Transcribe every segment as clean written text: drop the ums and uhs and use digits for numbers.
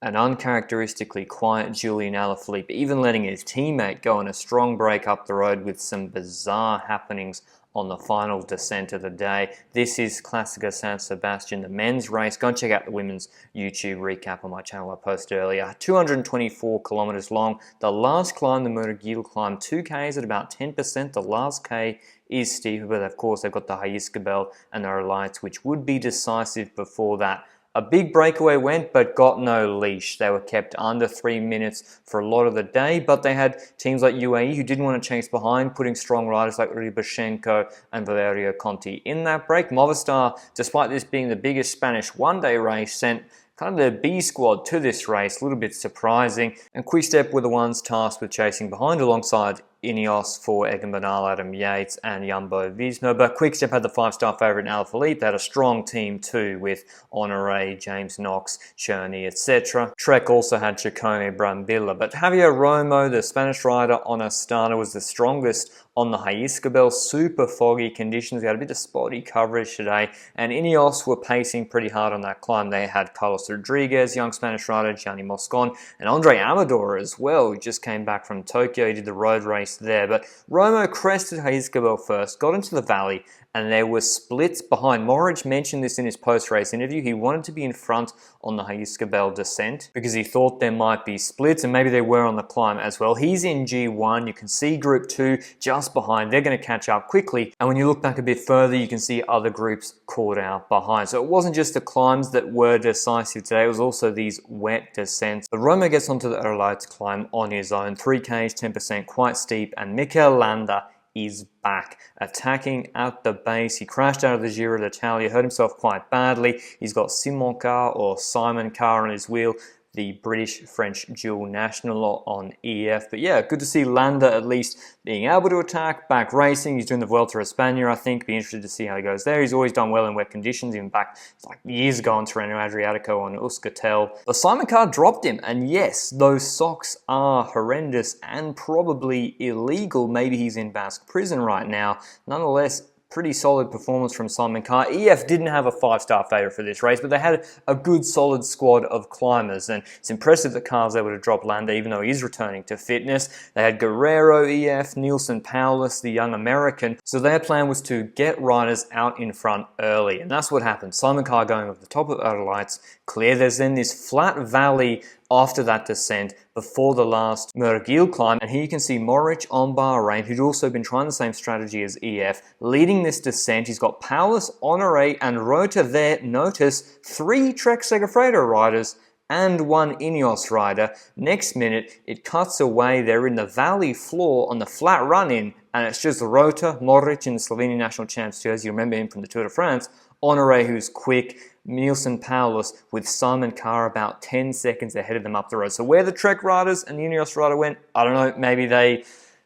An uncharacteristically quiet Julian Alaphilippe, even letting his teammate go on a strong break up the road with some bizarre happenings on the final descent of the day. This is Classica San Sebastian, the men's race. Go and check out the women's YouTube recap on my channel I posted earlier. 224 kilometers long. The last climb, the Murugil climb, 2Ks at about 10%. The last K is steeper, but of course they've got the Hayiscabel and the Relights, which would be decisive before that. A big breakaway went, but got no leash. They were kept under 3 minutes for a lot of the day, but they had teams like UAE who didn't want to chase behind, putting strong riders like Rybachenko and Valerio Conti in that break. Movistar, despite this being the biggest Spanish one-day race, sent kind of their B squad to this race, a little bit surprising. And Quickstep were the ones tasked with chasing behind alongside Ineos for Egan Bernal, Adam Yates and Jumbo-Visma, but Quickstep had the 5-star favourite in Alaphilippe. They had a strong team too with Honoré, James Knox, Cherney, etc. Trek also had Chacone Brambilla, but Javier Romo, the Spanish rider on Astana, was the strongest on the Hayiscabel. Super foggy conditions. We had a bit of spotty coverage today, and Ineos were pacing pretty hard on that climb. They had Carlos Rodriguez, young Spanish rider, Gianni Moscon, and Andre Amador as well, who just came back from Tokyo. He did the road race there, but Romo crested Hayiscabel first, got into the valley, and there were splits behind. Mohoric mentioned this in his post-race interview. He wanted to be in front on the Hayiscabel descent because he thought there might be splits, and maybe they were on the climb as well. He's in G1. You can see Group 2 just behind. They're going to catch up quickly, and when you look back a bit further, you can see other groups caught out behind. So it wasn't just the climbs that were decisive today, it was also these wet descents. But Romo gets onto the Erlites climb on his own. 3Ks, 10%, quite steep, and Mikel Landa is back, attacking at the base. He crashed out of the Giro d'Italia, hurt himself quite badly. He's got Simon Carr or Simon Carr on his wheel, the British-French dual national on EF. But yeah, good to see Landa at least being able to attack, back racing. He's doing the Vuelta a España, I think. Be interested to see how he goes there. He's always done well in wet conditions, even back like years ago on Tirreno Adriatico on Euskaltel. But Simon Carr dropped him, and yes, those socks are horrendous and probably illegal. Maybe he's in Basque prison right now. Nonetheless, pretty solid performance from Simon Carr. EF didn't have a 5-star favourite for this race, but they had a good solid squad of climbers, and it's impressive that Carr's able to drop Landa even though he's returning to fitness. They had Guerrero, EF, Nielsen Paulus, the young American, so their plan was to get riders out in front early, and that's what happened. Simon Carr going over the top of Erlites, clear. There's then this flat valley after that descent before the last Murugil climb, and here you can see Mohoric on Bahrain, who'd also been trying the same strategy as EF, leading this descent. He's got Paulus, Honoré and Rota there. Notice 3 Trek Segafredo riders and 1 Ineos rider. Next minute, it cuts away. They're in the valley floor on the flat run-in, and it's just Rota, Mohoric in the Slovenian national champs too, as you remember him from the Tour de France, Honoré, who's quick, Nielsen Paulus with Simon Carr about 10 seconds ahead of them up the road. So where the Trek riders and the Ineos rider went, I don't know, maybe they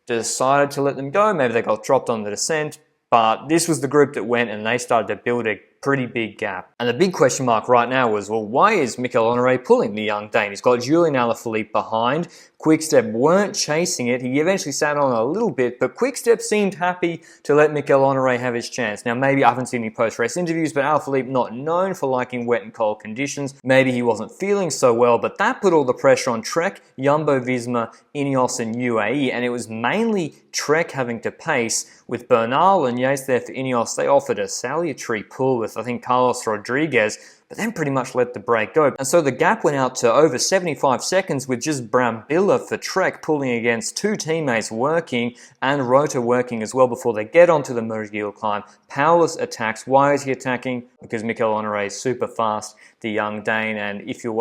decided to let them go, maybe they got dropped on the descent, but this was the group that went and they started to build a pretty big gap. And the big question mark right now was, well, why is Mikel Honoré pulling the young Dane? He's got Julian Alaphilippe behind. Quickstep weren't chasing it. He eventually sat on a little bit, but Quickstep seemed happy to let Mikel Honoré have his chance. Now, maybe I haven't seen any post-race interviews, but Alaphilippe not known for liking wet and cold conditions. Maybe he wasn't feeling so well, but that put all the pressure on Trek, Jumbo-Visma, Ineos and UAE, and it was mainly Trek having to pace. With Bernal and Yates there for Ineos, they offered a salutary pull with, I think, Carlos Rodriguez, but then pretty much let the break go. And so the gap went out to over 75 seconds with just Brambilla for Trek pulling against 2 teammates working and Rota working as well before they get onto the Murugil climb. Paulus attacks. Why is he attacking? Because Mikel Honoré is super fast, the young Dane, and if you're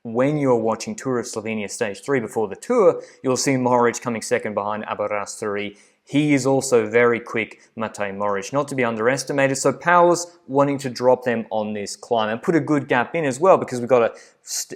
when you're watching Tour of Slovenia Stage 3 before the Tour, you'll see Mohoric coming second behind Aberasturi. He is also very quick, Matej Mohoric, not to be underestimated. So Paulus wanting to drop them on this climb and put a good gap in as well, because we've got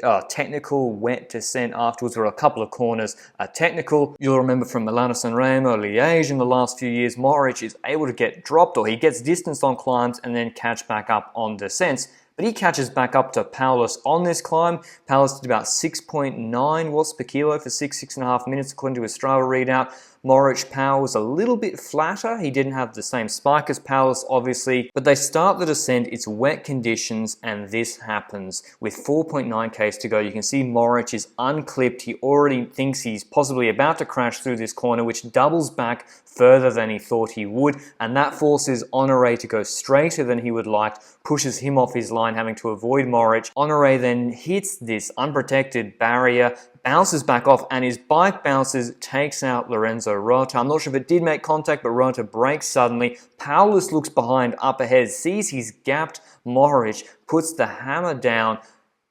a technical wet descent afterwards, or a couple of corners technical. You'll remember from Milano Sanremo, Liège in the last few years, Mohoric is able to get dropped, or he gets distance on climbs and then catch back up on descents. But he catches back up to Paulus on this climb. Paulus did about 6.9 watts per kilo for 6.5 minutes according to his Strava readout. Mohoric power was a little bit flatter. He didn't have the same spike as Powless, obviously, but they start the descent. It's wet conditions, and this happens. With 4.9 Ks to go, you can see Mohoric is unclipped. He already thinks he's possibly about to crash through this corner, which doubles back further than he thought he would, and that forces Honoré to go straighter than he would like, pushes him off his line, having to avoid Mohoric. Honoré then hits this unprotected barrier, bounces back off, and his bike bounces, takes out Lorenzo Rota. I'm not sure if it did make contact, but Rota brakes suddenly. Powless looks behind, up ahead, sees he's gapped Mohoric, puts the hammer down.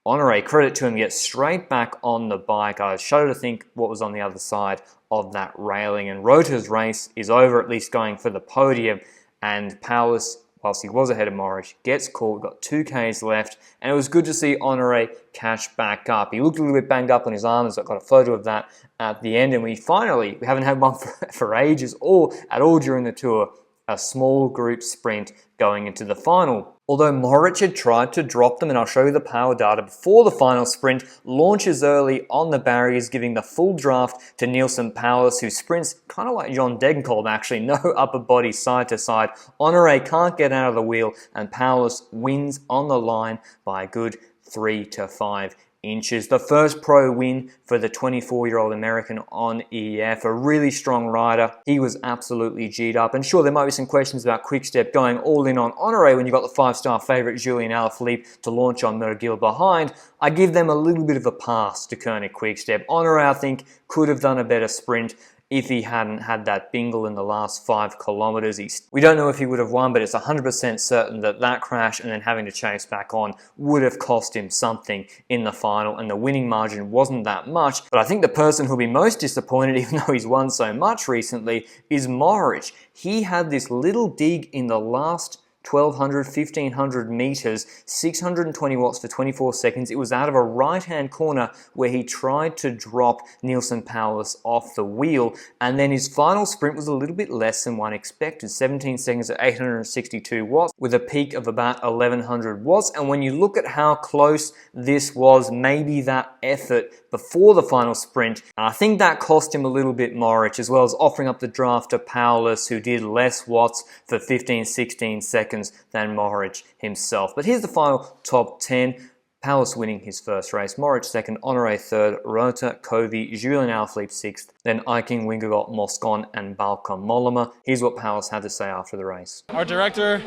Honoré, credit to him, gets straight back on the bike. I shudder to think what was on the other side of that railing, and Rota's race is over, at least going for the podium, and Powless, whilst he was ahead of Mohoric, gets caught, got 2 Ks left, and it was good to see Honoré catch back up. He looked a little bit banged up on his arms. I got a photo of that at the end, and we haven't had one for ages, or at all during the tour, a small group sprint going into the final. Although Mohoric had tried to drop them, and I'll show you the power data before the final sprint, launches early on the barriers, giving the full draft to Neilson Powless, who sprints kind of like John Degenkolb actually, no upper body side to side. Honoré can't get out of the wheel, and Powless wins on the line by a good 3 to 5 inches. The first pro win for the 24-year-old American on EF, a really strong rider. He was absolutely G'd up, and sure, there might be some questions about Quick-Step going all in on Honoré when you've got the 5-star favourite Julian Alaphilippe to launch on Merguil behind. I give them a little bit of a pass to Koenig Quick-Step. Honoré, I think, could have done a better sprint if he hadn't had that bingle in the last 5 kilometers. We don't know if he would have won, but it's 100% certain that that crash and then having to chase back on would have cost him something in the final, and the winning margin wasn't that much. But I think the person who'll be most disappointed, even though he's won so much recently, is Mohoric. He had this little dig in the last 1200, 1500 meters, 620 watts for 24 seconds. It was out of a right-hand corner where he tried to drop Neilson Powless off the wheel, and then his final sprint was a little bit less than one expected, 17 seconds at 862 watts with a peak of about 1100 watts. And when you look at how close this was, maybe that effort before the final sprint, I think that cost him a little bit, Mohoric, as well as offering up the draft to Powless, who did less watts for 15, 16 seconds than Mohoric himself. But here's the final top 10. Powless winning his first race, Mohoric second, Honoré third, Rota, Covey, Julian Alaphilippe sixth, then Eiking, Wingegaard, Moscon, and Bauke Mollema. Here's what Powless had to say after the race. Our director,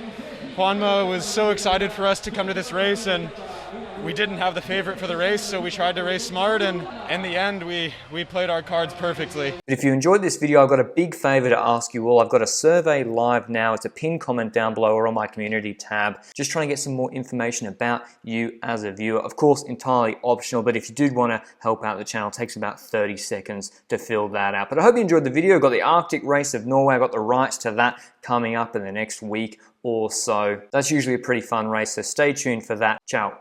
Juanma, was so excited for us to come to this race, and we didn't have the favorite for the race, so we tried to race smart, and in the end, we played our cards perfectly. If you enjoyed this video, I've got a big favor to ask you all. I've got a survey live now. It's a pinned comment down below or on my community tab. Just trying to get some more information about you as a viewer. Of course, entirely optional, but if you did want to help out the channel, it takes about 30 seconds to fill that out. But I hope you enjoyed the video. I've got the Arctic race of Norway. I've got the rights to that coming up in the next week or so. That's usually a pretty fun race, so stay tuned for that. Ciao.